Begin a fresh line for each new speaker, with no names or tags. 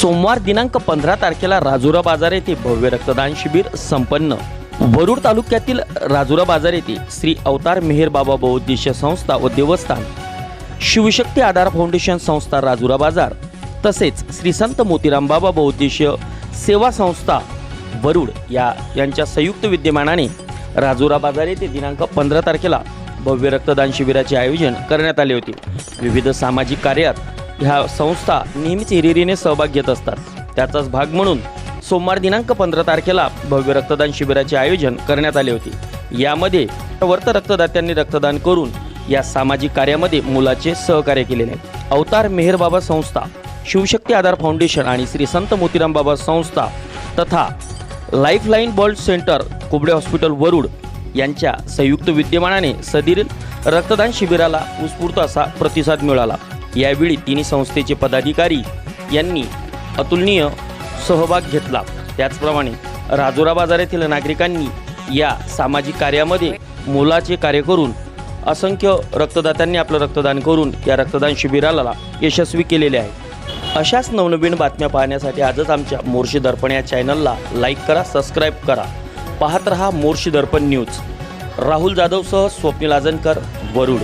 सोमवार दिनांक 15 तारखेला राजुरा बाजार येथे भव्य रक्तदान शिबिर संपन्न। वरुड तालुक्यातील राजुरा बाजार येथे श्री अवतार मेहर बाबा बहुउद्देशीय संस्था व देवस्थान, शिवशक्ती आधार फाउंडेशन संस्था राजुरा बाजार तसेच श्री संत मोतीराम बाबा बहुउद्देशीय सेवा संस्था वरुड यांच्या संयुक्त विद्यमानाने राजुरा बाजार येथे दिनांक 15 तारखेला भव्य रक्तदान शिबिराचे आयोजन करण्यात आले होते। विविध सामाजिक कार्यात ह्या संस्था नेहमीच हिरिरीने सहभाग घेत असतात। त्याचाच भाग म्हणून सोमवार दिनांक 15 तारखेला भव्य रक्तदान शिबिराचे आयोजन करण्यात आले होते। यामध्ये वर्त रक्तदात्यांनी रक्तदान करून या सामाजिक कार्यामध्ये मोलाचे सहकार्य केलेले आहे। अवतार मेहर बाबा संस्था, शिवशक्ती आधार फाउंडेशन आणि श्री संत मोतीराम बाबा संस्था तथा lifeline blood centre Kubde hospital Warud यांच्या संयुक्त विद्यमानाने सदरील रक्तदान शिबिराला उत्स्फूर्त असा प्रतिसाद मिळाला। यावेळी तिन्ही संस्थेचे पदाधिकारी यांनी अतुलनीय सहभाग घेतला। त्याचप्रमाणे राजुरा बाजार येथील नागरिकांनी या सामाजिक कार्यामध्ये मोलाचे कार्य करून असंख्य रक्तदात्यांनी आपलं रक्तदान करून या रक्तदान शिबिराला यशस्वी केलेले आहे। अशाच नवनवीन बातम्या पाहण्यासाठी आजच आमच्या मोर्शी दर्पण या चॅनलला लाईक करा, सबस्क्राईब करा। पाहत रहा मोर्शी दर्पण न्यूज। राहुल जाधवसह स्वप्नील आजनकर, वरुड।